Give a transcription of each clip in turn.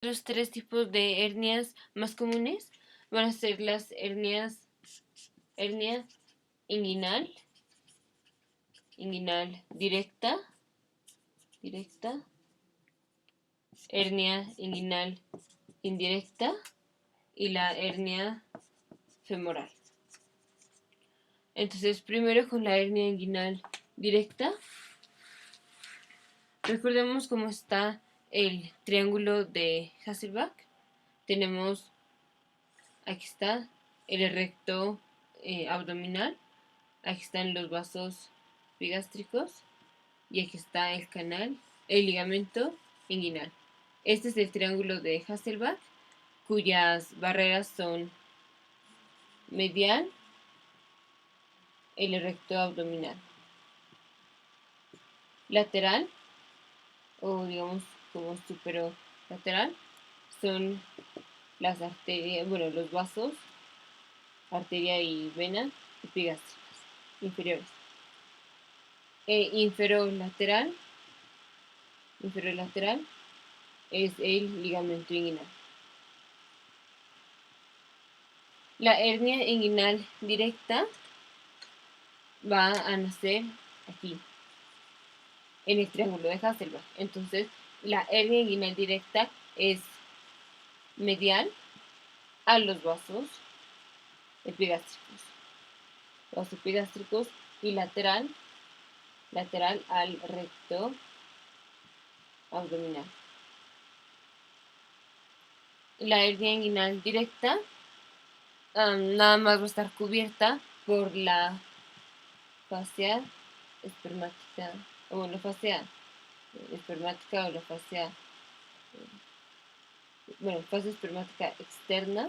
Los tres tipos de hernias más comunes van a ser las hernia inguinal, directa, hernia inguinal indirecta y la hernia femoral. Entonces, primero con la hernia inguinal directa, recordemos cómo está el triángulo de Hasselbalch. Tenemos, aquí está el recto abdominal, aquí están los vasos epigástricos y aquí está el canal, el ligamento inguinal. Este es el triángulo de Hasselbalch, cuyas barreras son medial, el recto abdominal, lateral, o digamos como superolateral, son las arterias, bueno, los vasos, arteria y vena epigástricas inferiores. Inferolateral es el ligamento inguinal. La hernia inguinal directa va a nacer aquí, en el triángulo de Hasselbalch. Entonces, la hernia inguinal directa es medial a los vasos epigástricos, y lateral al recto abdominal. La hernia inguinal directa nada más va a estar cubierta por la fascia espermática, o la fascia espermática o la fascia, fascia espermática externa.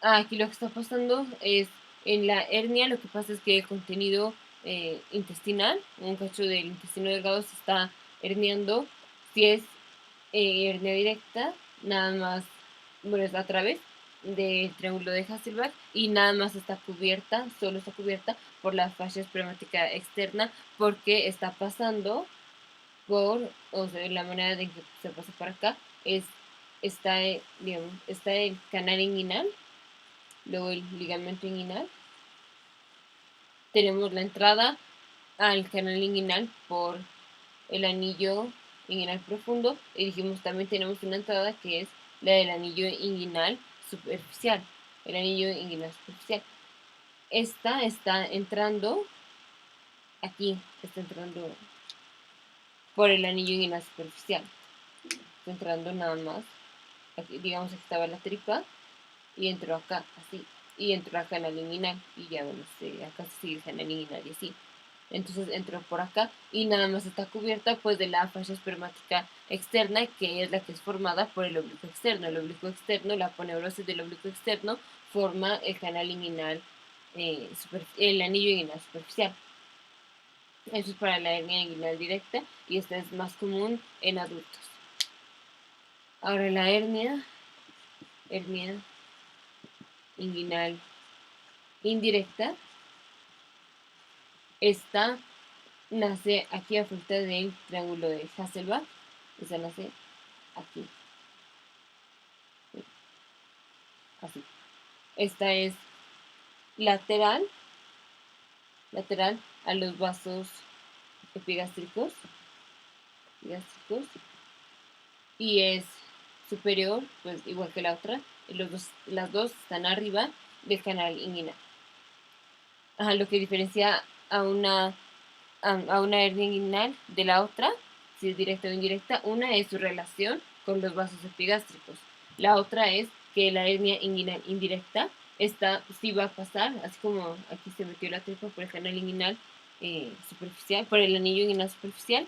Aquí lo que está pasando es, en la hernia lo que pasa es que el contenido intestinal, un cacho del intestino delgado se está herniando. Si es hernia directa, nada más, es a través del triángulo de Hasselbalch y nada más está cubierta, solo está cubierta por la fascia espermática externa, porque está pasando por, o sea, la manera en que se pasa por acá está el canal inguinal, luego el ligamento inguinal. Tenemos la entrada al canal inguinal por el anillo inguinal profundo, y dijimos también tenemos una entrada que es la del anillo inguinal superficial. El anillo inguinal superficial. Esta está entrando aquí, está entrando por el anillo inguinal superficial. Está entrando nada más. Aquí, digamos que estaba la tripa y entró acá, así. Y entró al canal inguinal y ya, acá sigue el canal inguinal y así. Entonces entró por acá y nada más está cubierta pues de la fascia espermática externa, que es la que es formada por el oblicuo externo. El oblicuo externo, la aponeurosis del oblicuo externo forma el canal inguinal, el anillo inguinal superficial. Eso es para la hernia inguinal directa y esta es más común en adultos. Ahora la hernia inguinal indirecta, esta nace aquí a falta del triángulo de Hasselbalch. Esta nace aquí, así. Esta es lateral a los vasos epigástricos y es superior, pues igual que la otra. Las dos están arriba del canal inguinal. Lo que diferencia a una hernia inguinal de la otra, si es directa o indirecta, una es su relación con los vasos epigástricos. La otra es que la hernia inguinal indirecta, esta sí va a pasar, así como aquí se metió la tripa por el canal inguinal superficial, por el anillo inguinal superficial.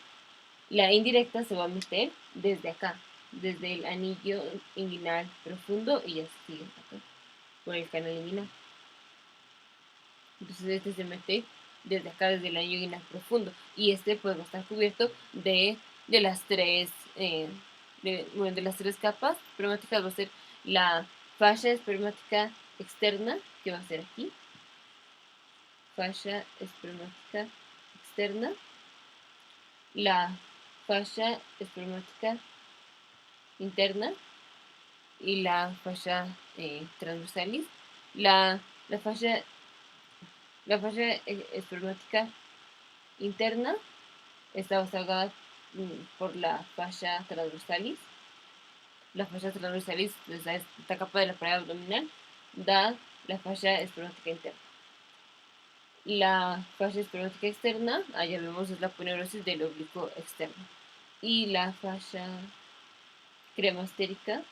La indirecta se va a meter desde acá, desde el anillo inguinal profundo, y así sigue acá, por el canal inguinal. Entonces este se mete desde acá, desde el anillo inguinal profundo, y este pues va a estar cubierto de las tres de las tres capas espermáticas. Va a ser la fascia espermática externa, que va a ser aquí, fascia espermática externa, la fascia espermática interna y la fascia transversalis. La, la fascia, la fascia espermática interna está basada por la fascia transversalis. La fascia transversalis, esta capa de la pared abdominal, da la fascia espermática interna. La fascia espermática externa, ya vemos, es la aponeurosis del oblicuo externo. Y la fascia cremastérica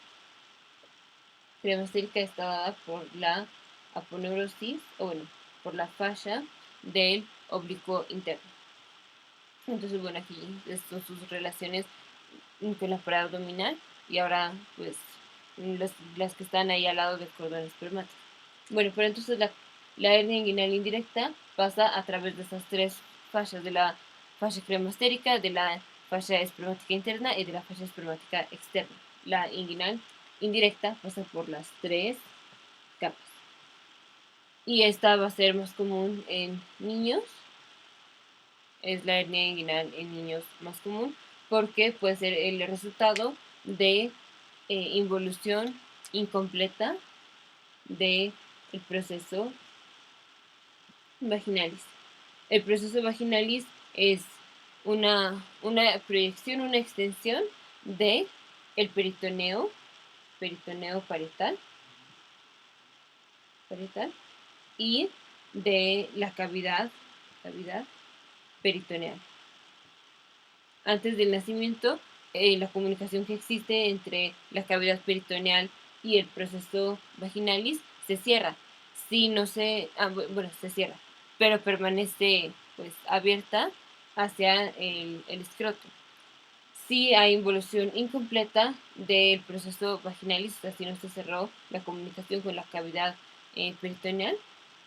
está dada por la aponeurosis, o bueno, por la fascia del oblicuo interno. Entonces, bueno, aquí son sus relaciones con la pared abdominal y ahora, pues, las que están ahí al lado del cordón espermático. Bueno, pero entonces la hernia inguinal indirecta pasa a través de esas tres fascias, de la fascia cremastérica, de la fascia espermática interna y de la fascia espermática externa. La inguinal indirecta pasa por las tres capas. Y esta va a ser más común en niños. Es la hernia inguinal en niños más común porque puede ser el resultado de involución incompleta del proceso vaginalis. El proceso vaginalis es una proyección, una extensión de el peritoneo parietal y de la cavidad peritoneal. Antes del nacimiento, la comunicación que existe entre la cavidad peritoneal y el proceso vaginalis se cierra. Si no se, se cierra, pero permanece pues abierta hacia el escroto. Si hay involución incompleta del proceso vaginalis, o sea, si no se cerró la comunicación con la cavidad peritoneal,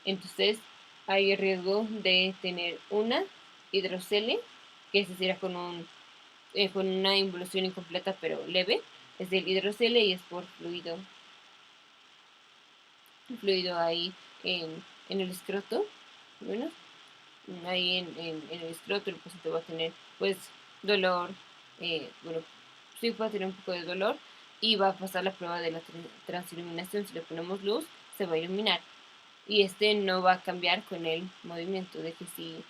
entonces hay riesgo de tener una hidrocele, que se cierra con una involución incompleta pero leve, es del hidrocele y es por fluido ahí en el escroto, bueno, ahí en el escroto el paciente va a tener pues dolor, bueno, sí puede tener un poco de dolor y va a pasar la prueba de la transiluminación. Si le ponemos luz se va a iluminar y este no va a cambiar con el movimiento, de que si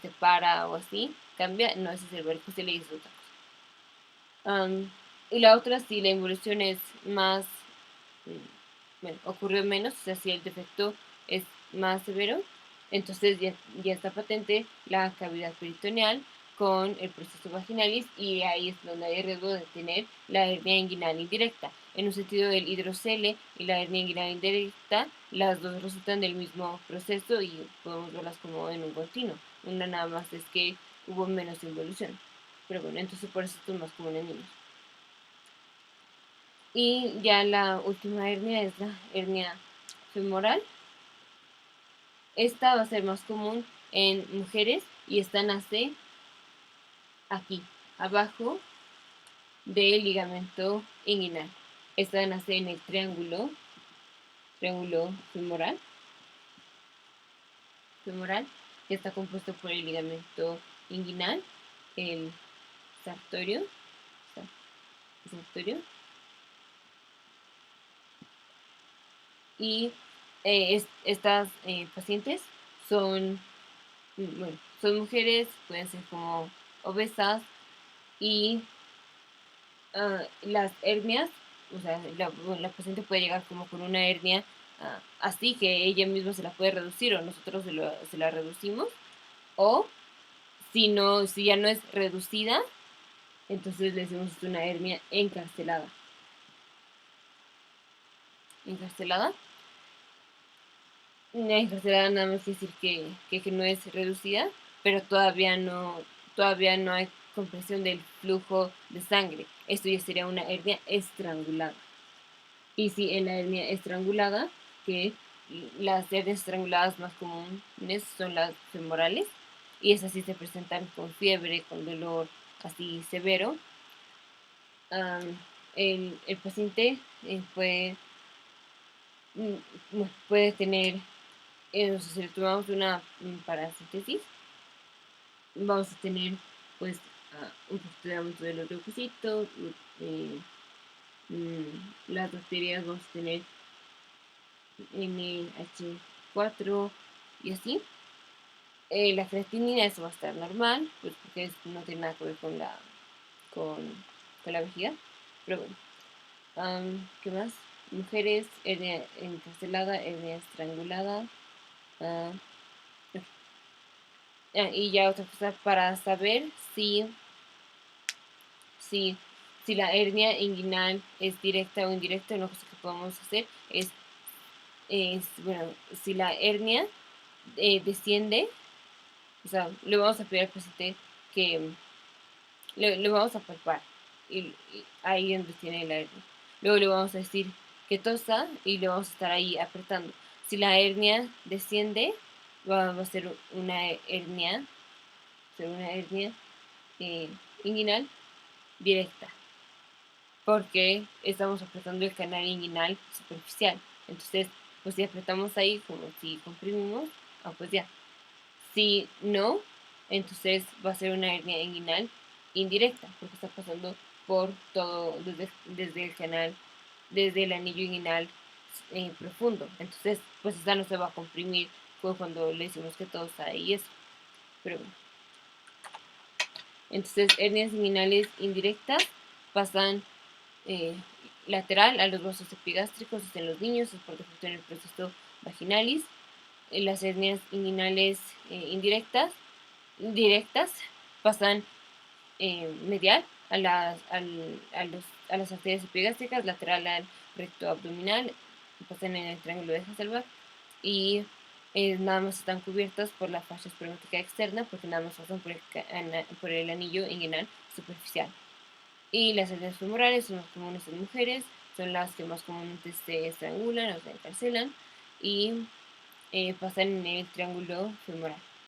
se para o así cambia, no, ese es el ver que se le hizo otra cosa. Y la otra, si la involución es más, bueno, ocurrió menos, o sea, si el defecto es más severo, entonces ya está patente la cavidad peritoneal con el proceso vaginalis y ahí es donde hay riesgo de tener la hernia inguinal indirecta. En un sentido, del hidrocele y la hernia inguinal indirecta, las dos resultan del mismo proceso y podemos verlas como en un continuo. Una nada más es que hubo menos involución. Pero bueno, entonces por eso esto es más común en niños. Y ya la última hernia es la hernia femoral. Esta va a ser más común en mujeres y esta nace aquí, abajo del ligamento inguinal. Esta nace en el triángulo femoral, que está compuesto por el ligamento inguinal, el sartorio, y estas pacientes son, bueno, son mujeres, pueden ser como obesas y las hernias, o sea, la paciente puede llegar como con una hernia así que ella misma se la puede reducir o nosotros se la reducimos, o si ya no es reducida, entonces le decimos una hernia encarcelada. Una encarcelada nada más quiere decir que no es reducida, pero todavía no hay compresión del flujo de sangre. Esto ya sería una hernia estrangulada. Y si en la hernia estrangulada, que las hernias estranguladas más comunes son las femorales, y esas sí se presentan con fiebre, con dolor así severo, el paciente puede tener, si le tomamos una parasíntesis, vamos a tener pues un poquito de aumento de los leucocitos. Las bacterias vamos a tener NH4 y así. La creatinina, eso va a estar normal, pues porque no tiene nada que ver con, con la vejiga. Pero bueno, ¿qué más? Mujeres, hernia encarcelada, hernia estrangulada. ah, y ya otra cosa para saber si, si la hernia inguinal es directa o indirecta. Una cosa que podemos hacer bueno, si la hernia desciende, o sea, le vamos a pedir al paciente que le vamos a palpar y ahí donde tiene la hernia. Luego le vamos a decir que tosa y le vamos a estar ahí apretando. Si la hernia desciende, va a ser una hernia eh, inguinal directa, porque estamos apretando el canal inguinal superficial. Entonces, pues si apretamos ahí, como si comprimimos, pues ya. Si no, entonces va a ser una hernia inguinal indirecta, porque está pasando por todo, desde el canal, desde el anillo inguinal profundo. Entonces, pues esta no se va a comprimir como cuando le decimos que todo está ahí y eso. Pero bueno. Entonces, hernias inguinales indirectas pasan eh, lateral a los vasos epigástricos en los niños, es por defecto en el proceso vaginalis. Las hernias inguinales directas pasan medial a las arterias epigástricas, lateral al recto abdominal, pasan en el triángulo de Hasselbalch y nada más están cubiertas por la fascia espermática externa porque nada más pasan por el anillo inguinal superficial. Y las hernias femorales son más comunes en mujeres, son las que más comúnmente se estrangulan o se encarcelan y pasan en el triángulo femoral.